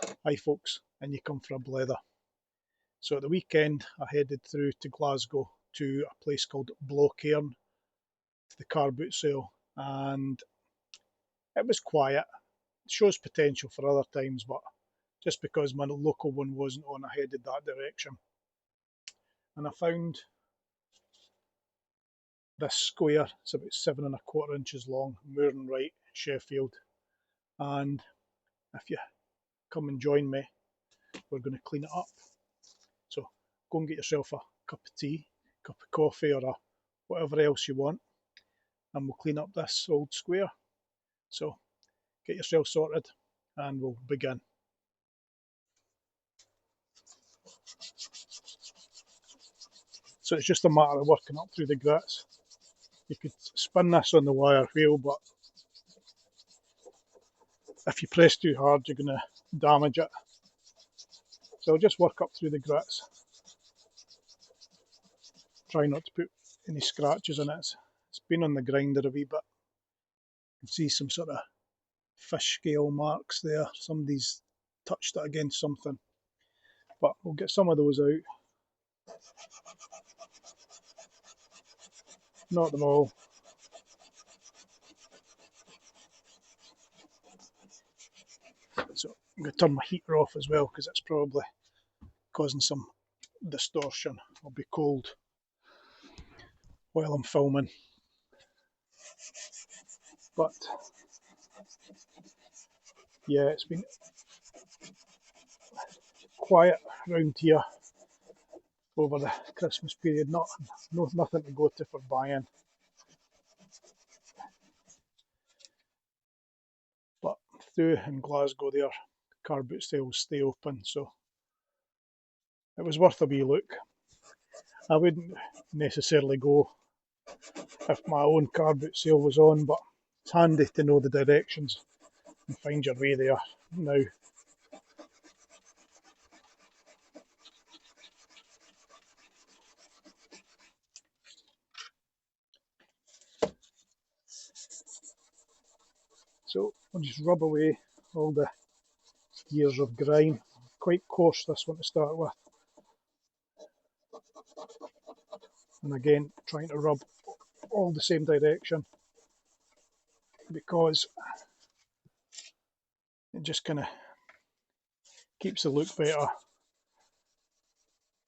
Hi folks, and you come for a blether. So at the weekend I headed through to Glasgow to a place called Blockhairn, to the car boot sale, and it was quiet. It shows potential for other times, but just because my local one wasn't on, I headed that direction. And I found this square. It's about 7¼ inches long, Moore Wright, Sheffield. And if you come and join me, we're going to clean it up. So go and get yourself a cup of tea, cup of coffee, or whatever else you want, and we'll clean up this old square. So get yourself sorted and we'll begin. So it's just a matter of working up through the grits. You could spin this on the wire wheel, but if you press too hard you're going to damage it. So I'll just work up through the grits. Try not to put any scratches in it. It's been on the grinder a wee bit. You can see some sort of fish scale marks there. Somebody's touched it against something. But we'll get some of those out. Not them all. So I'm going to turn my heater off as well because it's probably causing some distortion. I'll be cold while I'm filming. But yeah, it's been quiet around here over the Christmas period. Nothing to go to for buying. But through in Glasgow there, car boot sales stay open, so it was worth a wee look. I wouldn't necessarily go if my own car boot sale was on, but it's handy to know the directions and find your way there now. So I'll just rub away all the years of grime. Quite coarse, this one to start with. And again, trying to rub all the same direction because it just kind of keeps the look better.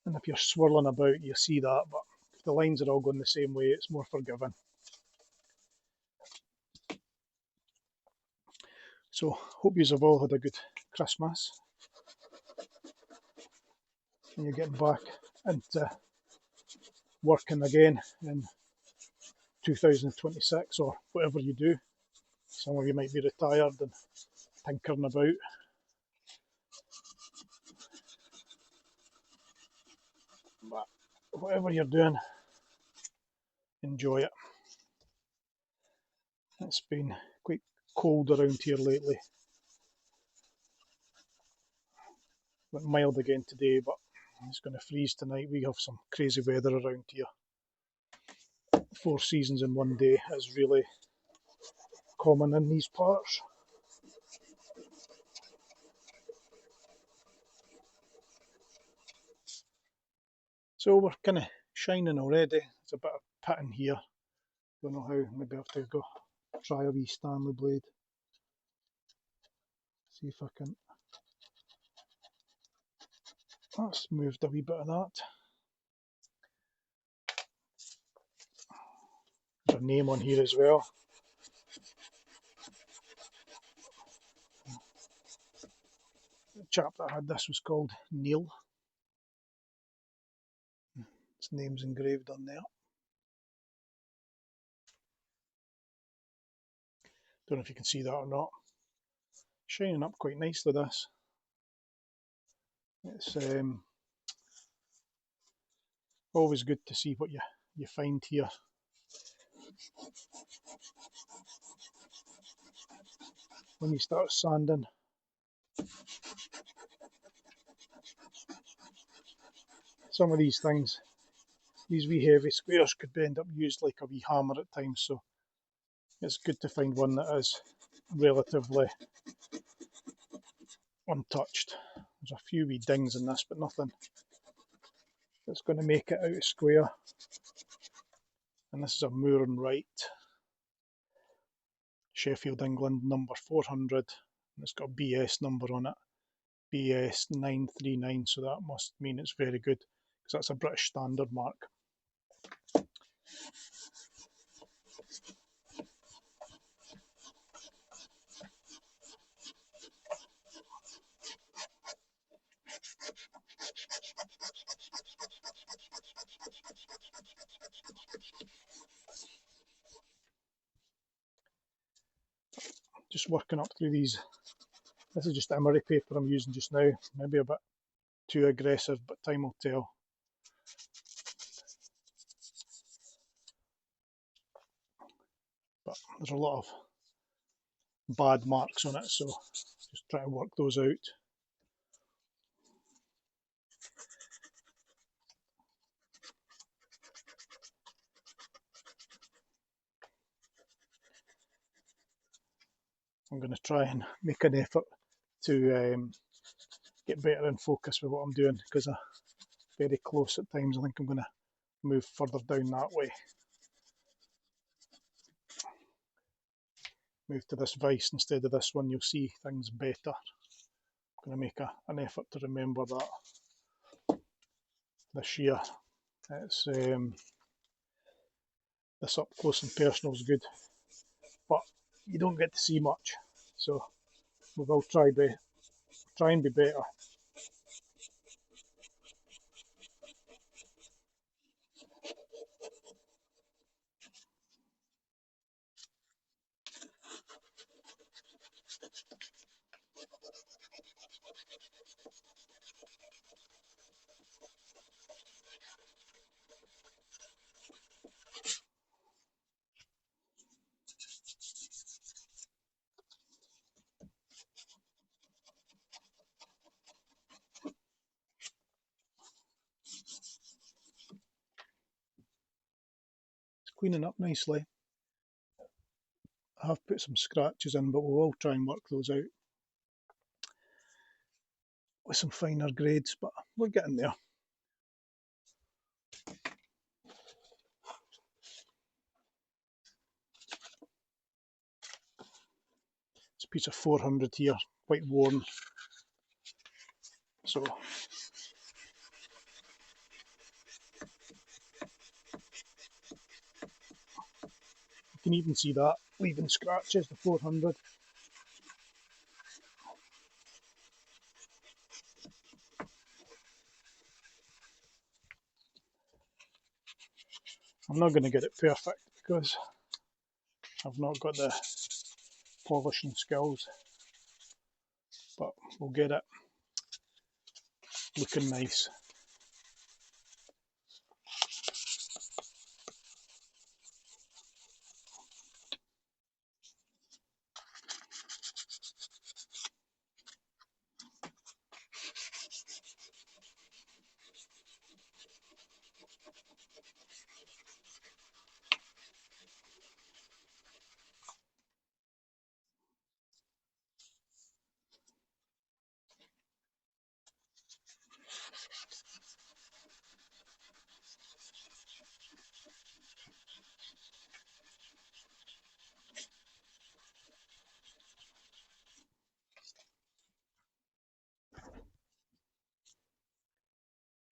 And if you're swirling about, you see that, but if the lines are all going the same way, it's more forgiving. So hope you have all had a good Christmas and you're getting back into working again in 2026 or whatever you do. Some of you might be retired and tinkering about. But whatever you're doing, enjoy it. It's been quite cold around here lately. Went mild again today, but it's going to freeze tonight. We have some crazy weather around here. 4 seasons in one day is really common in these parts. So we're kind of shining already. It's a bit of pitting here. Don't know how. Maybe I have to go try a wee Stanley blade. See if I can. That's moved a wee bit of that. There's a name on here as well. The chap that had this was called Neil. His name's engraved on there. Don't know if you can see that or not. Shining up quite nicely, this. It's always good to see what you find here. When you start sanding. Some of these things, these wee heavy squares could end up used like a wee hammer at times, so it's good to find one that is relatively untouched. There's a few wee dings in this, but nothing that's going to make it out of square. And this is a Moore Wright, Sheffield, England, number 400, and it's got a BS number on it, BS 939, so that must mean it's very good, because that's a British standard mark. Just working up through these. This is just emery paper I'm using just now, maybe a bit too aggressive, but time will tell. But there's a lot of bad marks on it, so just try to work those out. I'm going to try and make an effort to get better in focus with what I'm doing, because I'm very close at times. I think I'm going to move further down that way. Move to this vice instead of this one, you'll see things better. I'm going to make an effort to remember that this year. It's this up close and personal is good, but you don't get to see much, so we will try and be better. Cleaning up nicely. I have put some scratches in, but we will try and work those out with some finer grades, but we're getting there. It's a piece of 400 here, quite worn, so you can even see that leaving scratches, the 400. I'm not going to get it perfect because I've not got the polishing skills, but we'll get it looking nice.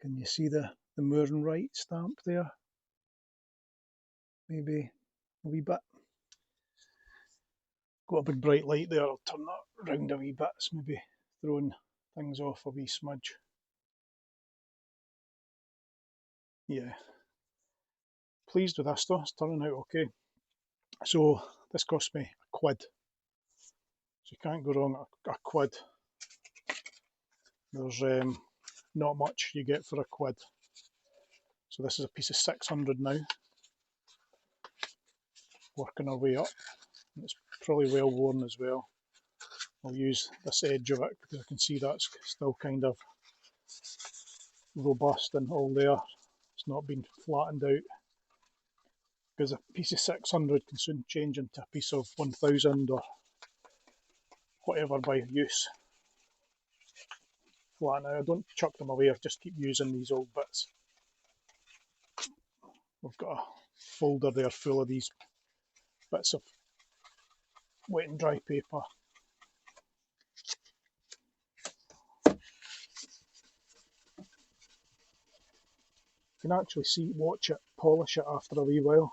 Can you see the Moore Wright stamp there? Maybe a wee bit. Got a big bright light there, I'll turn that round a wee bit, it's maybe throwing things off a wee smudge. Yeah. Pleased with this though, it's turning out okay. So this cost me a quid. So you can't go wrong, a quid. There's not much you get for a quid. So this is a piece of 600 now. Working our way up. And it's probably well worn as well. I'll use this edge of it because I can see that's still kind of robust and all there. It's not been flattened out. Because a piece of 600 can soon change into a piece of 1000 or whatever by use. flat now. I don't chuck them away, I just keep using these old bits. We've got a folder there full of these bits of wet and dry paper. You can actually watch it, polish it after a wee while,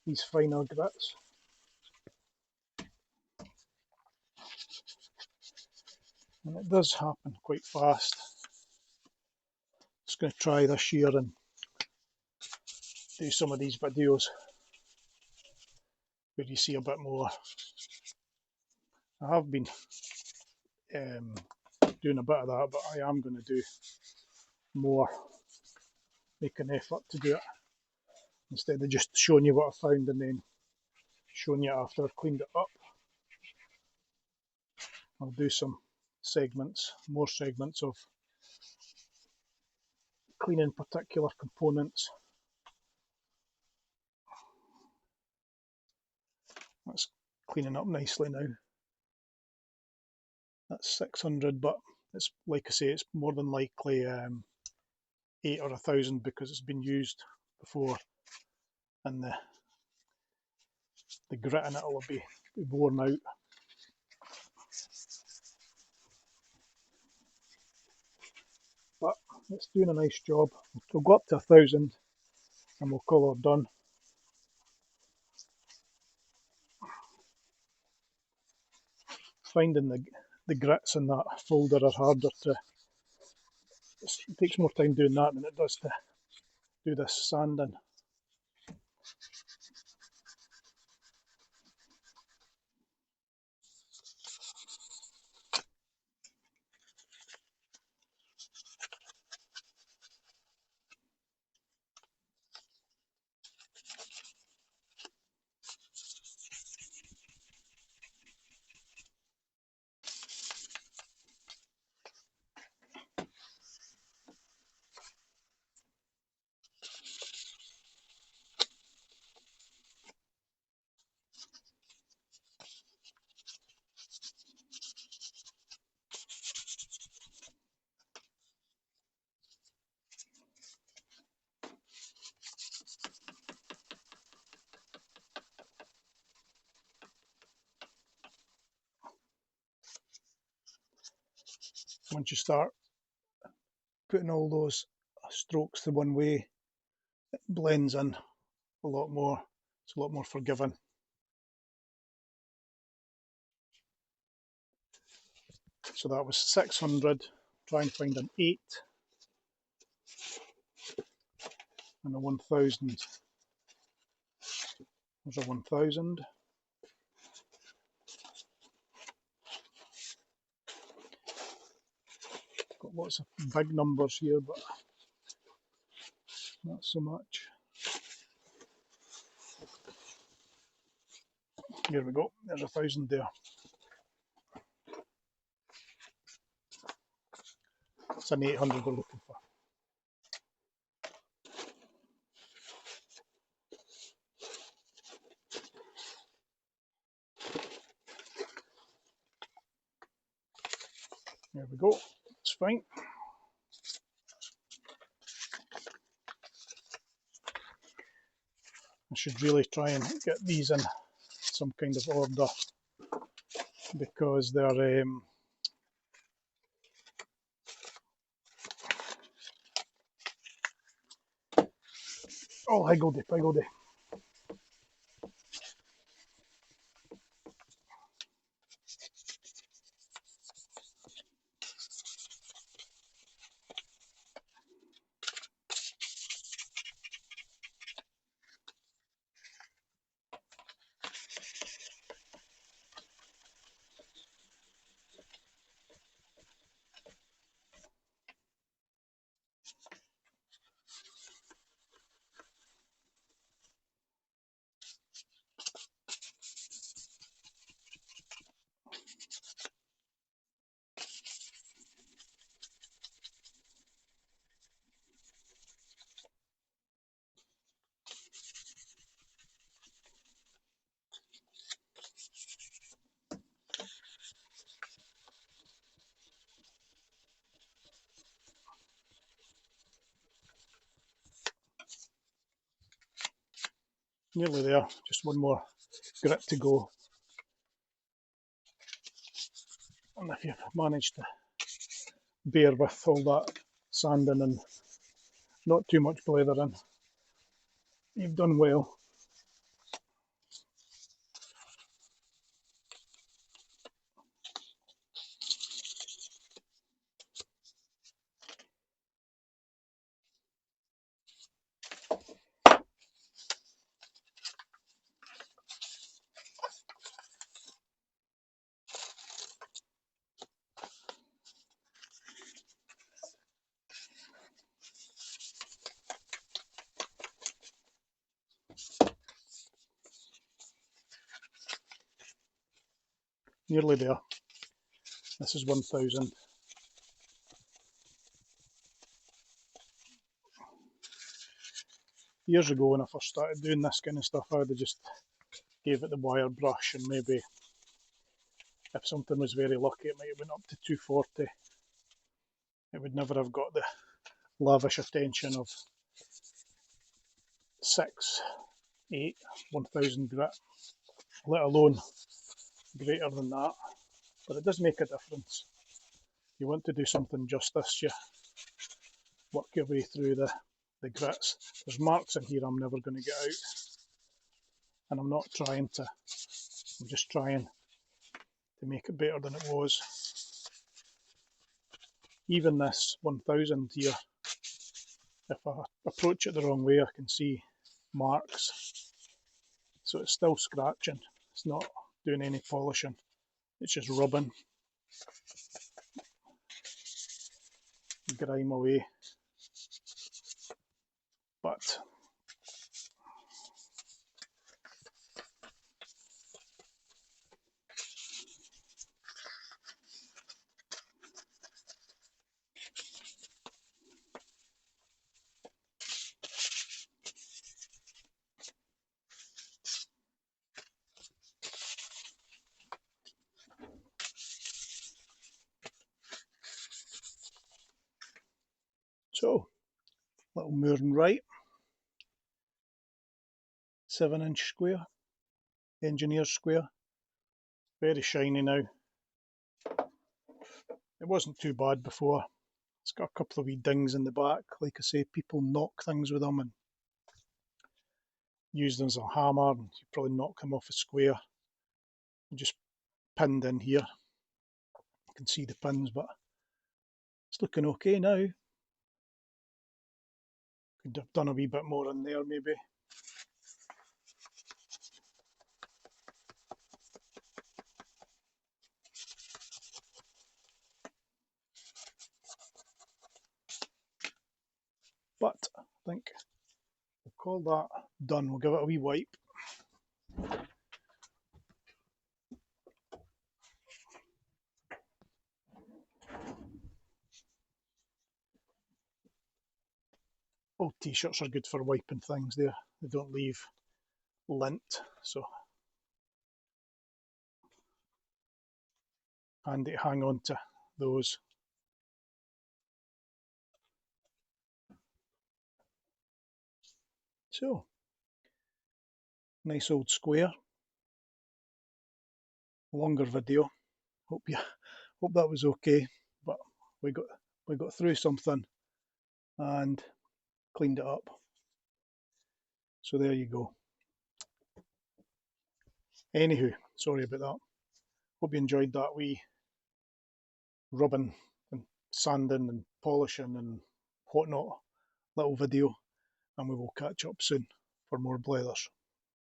these finer grits. And it does happen quite fast. Just going to try this year and do some of these videos where you see a bit more. I have been doing a bit of that, but I am going to do more, make an effort to do it, instead of just showing you what I found and then showing you after I've cleaned it up. I'll do some segments, more segments of cleaning particular components. That's cleaning up nicely now. That's 600, but it's like I say, it's more than likely 8 or 1,000 because it's been used before, and the grit in it will be worn out. But it's doing a nice job. We'll go up to 1,000 and we'll call her done. Finding the grits in that folder are harder to, it takes more time doing that than it does to do this sanding. Once you start putting all those strokes the one way, it blends in a lot more. It's a lot more forgiving. So that was 600. Try and find an 8 and a 1,000. There's a 1,000. Got lots of big numbers here, but not so much. Here we go. There's 1,000 there. It's an 800 we're looking for. There we go. It's fine. I should really try and get these in some kind of order because they're all higgledy-piggledy. Nearly there, just one more grit to go. And if you've managed to bear with all that sanding and not too much blathering, you've done well. Nearly there. This is 1000. Years ago when I first started doing this kind of stuff, I would have just gave it the wire brush, and maybe if something was very lucky it might have went up to 240. It would never have got the lavish attention of 6, 8, 1000 grit, let alone greater than that. But it does make a difference. You want to do something justice, you work your way through the grits. There's marks in here I'm never going to get out, and I'm not trying to, I'm just trying to make it better than it was. Even this 1000 here, if I approach it the wrong way, I can see marks. So it's still scratching, it's not doing any polishing, it's just rubbing, grime away. But so, little Moore Wright 7-inch square, Engineers Square, very shiny now. It wasn't too bad before. It's got a couple of wee dings in the back. Like I say, people knock things with them and use them as a hammer, and you probably knock them off a square. Just pinned in here. You can see the pins, but it's looking okay now. Could have done a wee bit more in there maybe. But I think we'll call that done. We'll give it a wee wipe. Old t-shirts are good for wiping things there. They don't leave lint, so handy to hang on to those. So, nice old square. Longer video. Hope that was okay. But we got through something and cleaned it up. So there you go. Anywho, sorry about that. Hope you enjoyed that wee rubbing and sanding and polishing and whatnot little video, and we will catch up soon for more blathers.